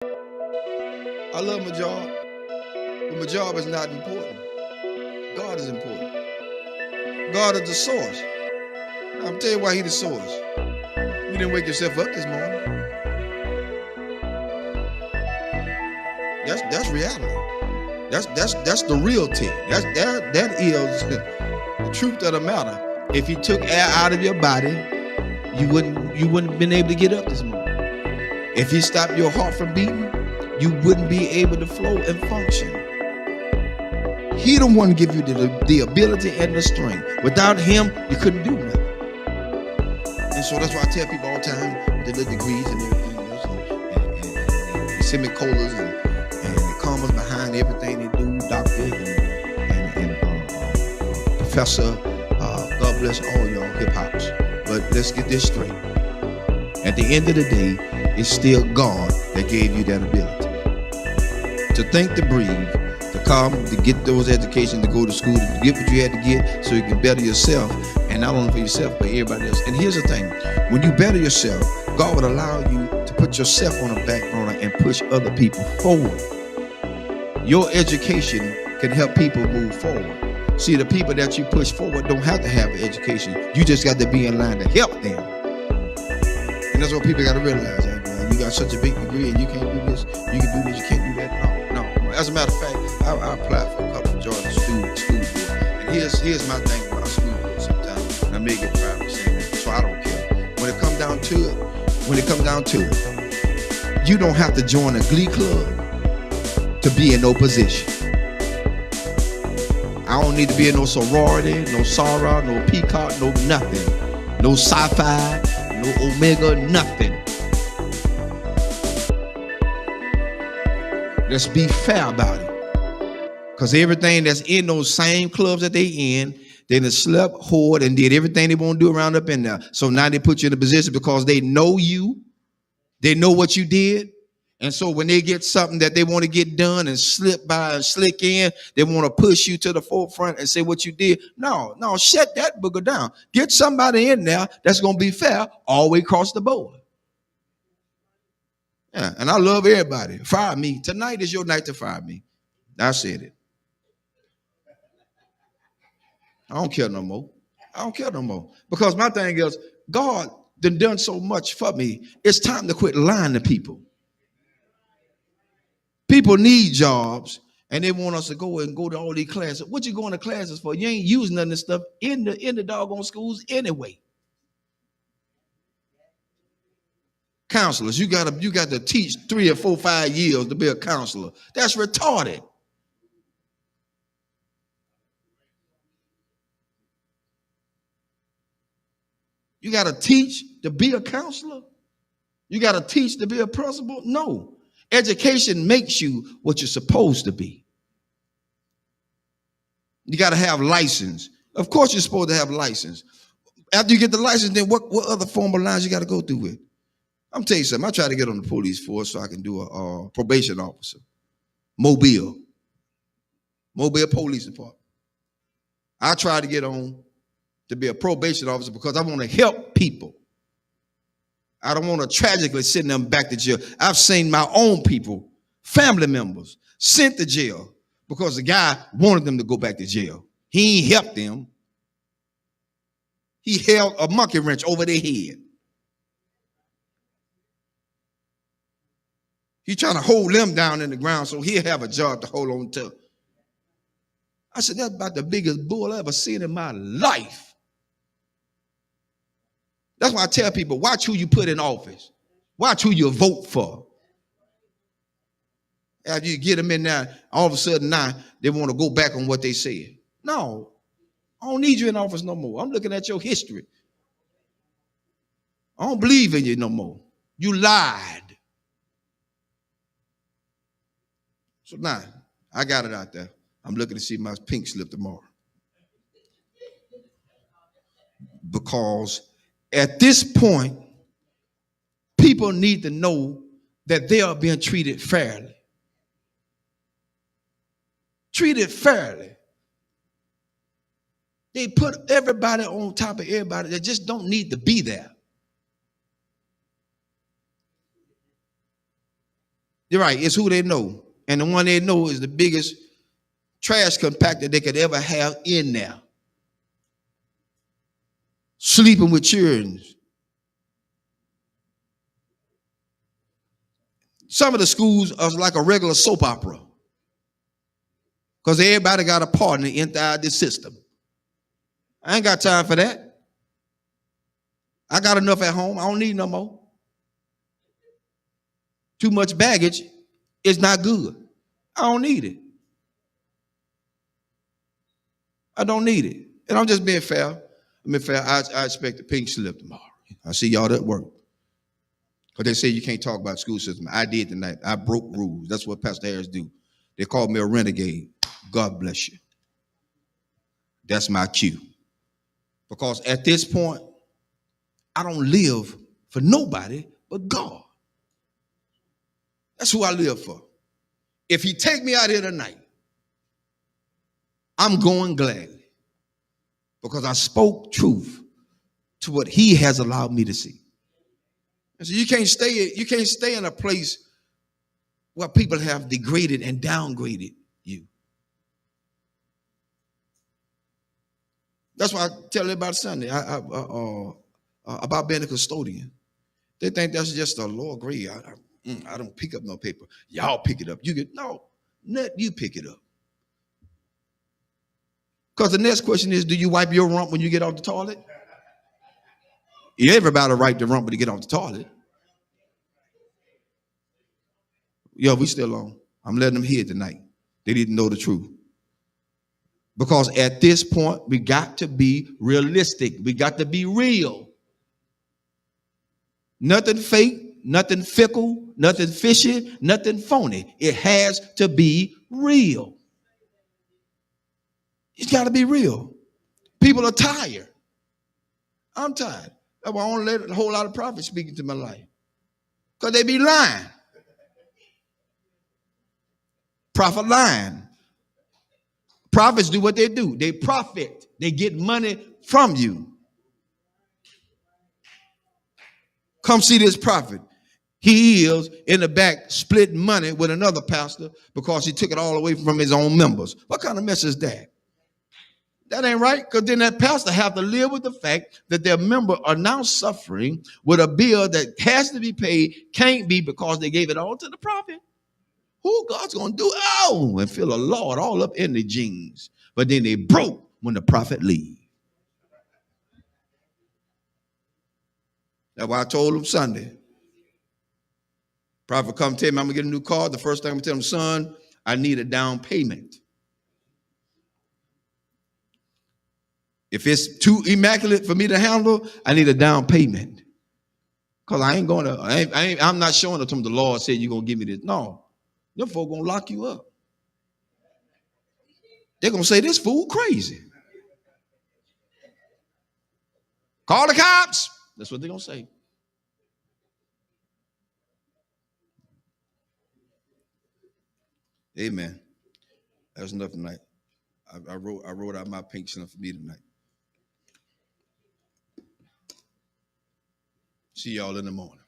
I love my job, but my job is not important. God is important. God is the source. Now, I'm tell you why He's the source. You didn't wake yourself up this morning. That's reality. That's the real thing. That is the truth of the matter. If He took air out of your body, you wouldn't have been able to get up this morning. If He stopped your heart from beating, you wouldn't be able to flow and function. He the one give you the ability and the strength. Without Him, you couldn't do nothing. And so that's why I tell people all the time with the little degrees and everything else, and semicolons and the commas behind everything they do, doctor and professor. God bless all y'all hip hops. But let's get this straight. At the end of the day, it's still God that gave you that ability to think, to breathe, to come, to get those educations, to go to school, to get what you had to get so you can better yourself, and not only for yourself, but everybody else. And here's the thing, when you better yourself, God would allow you to put yourself on the back burner and push other people forward. Your education can help people move forward. See, the people that you push forward don't have to have an education. You just got to be in line to help them. And that's what people got to realize. You got such a big degree and you can't do this, you can do this, you can't do that. No. As a matter of fact, I applied for a couple of Georgia school board. And here's my thing about school board sometimes. And I may get 5%, so I don't care. When it comes down to it, you don't have to join a glee club to be in no position. I don't need to be in no sorority, no Sarah, no Peacock, no nothing. No sci-fi, no Omega, nothing. Let's be fair about it. Because everything that's in those same clubs that they in, they done slept, whored, and did everything they want to do around up in there. So now they put you in a position because they know you. They know what you did. And so when they get something that they want to get done and slip by and slick in, they want to push you to the forefront and say what you did. No, shut that booger down. Get somebody in there that's going to be fair all the way across the board. Yeah, and I love everybody. Fire me. Tonight is your night to fire me. I said it. I don't care no more. Because my thing is, God done so much for me. It's time to quit lying to people. People need jobs, and they want us to go to all these classes. What you going to classes for? You ain't using none of this stuff in the doggone schools anyway. Counselors, you got to teach 3 or 4, 5 years to be a counselor. That's retarded. You got to teach to be a counselor? You got to teach to be a principal? No. Education makes you what you're supposed to be. You got to have license. Of course you're supposed to have license. After you get the license, then what other formal lines you got to go through with? I'm telling you something. I try to get on the police force so I can do a probation officer. Mobile Police Department. I try to get on to be a probation officer because I want to help people. I don't want to tragically send them back to jail. I've seen my own people, family members, sent to jail because the guy wanted them to go back to jail. He ain't helped them. He held a monkey wrench over their head. He's trying to hold them down in the ground so he'll have a job to hold on to. I said, that's about the biggest bull I ever seen in my life. That's why I tell people, watch who you put in office. Watch who you vote for. After you get them in there, all of a sudden now they want to go back on what they said. No, I don't need you in office no more. I'm looking at your history. I don't believe in you no more. You lied. So now, I got it out there. I'm looking to see my pink slip tomorrow. Because at this point, people need to know that they are being treated fairly. Treated fairly. They put everybody on top of everybody that just don't need to be there. You're right. It's who they know. And the one they know is the biggest trash compactor they could ever have in there. Sleeping with children. Some of the schools are like a regular soap opera because everybody got a partner inside this system. I ain't got time for that. I got enough at home. I don't need no more. Too much baggage is not good. I don't need it. I don't need it. And I'm just being fair. I mean, fair. I expect a pink slip tomorrow. I see y'all at work. Because they say you can't talk about school system. I did tonight. I broke rules. That's what Pastor Harris do. They called me a renegade. God bless you. That's my cue. Because at this point, I don't live for nobody but God. That's who I live for. If he take me out here tonight, I'm going gladly. Because I spoke truth to what he has allowed me to see. And so you can't stay in a place where people have degraded and downgraded you. That's why I tell everybody Sunday about being a custodian. They think that's just a lower grade. I don't pick up no paper. Y'all pick it up. Let you pick it up. Because the next question is, do you wipe your rump when you get off the toilet? Everybody wipe the rump when you get off the toilet. Yo, we still on. I'm letting them hear tonight. They didn't know the truth. Because at this point, we got to be realistic. We got to be real. Nothing fake, nothing fickle, nothing fishy, nothing phony. It has to be real. It's got to be real. People are tired. I'm tired. That's why I don't let a whole lot of prophets speak into my life. Because they be lying. Prophet lying. Prophets do what they do. They profit. They get money from you. Come see this prophet. He is in the back splitting money with another pastor because he took it all away from his own members. What kind of mess is that? That ain't right, because then that pastor have to live with the fact that their members are now suffering with a bill that has to be paid, can't be because they gave it all to the prophet. Who God's going to do? Oh, and feel a Lord all up in the jeans. But then they broke when the prophet leave. That's why I told him Sunday. Prophet come tell me I'm going to get a new car. The first thing I'm going to tell him, son, I need a down payment. If it's too immaculate for me to handle, I need a down payment. Because I ain't going to, I'm not showing it to him. The Lord said you're going to give me this. No. Them folk going to lock you up. They're going to say, this fool crazy. Call the cops. That's what they're going to say. Amen. That's enough tonight. I wrote out my pink slip for me tonight. See y'all in the morning.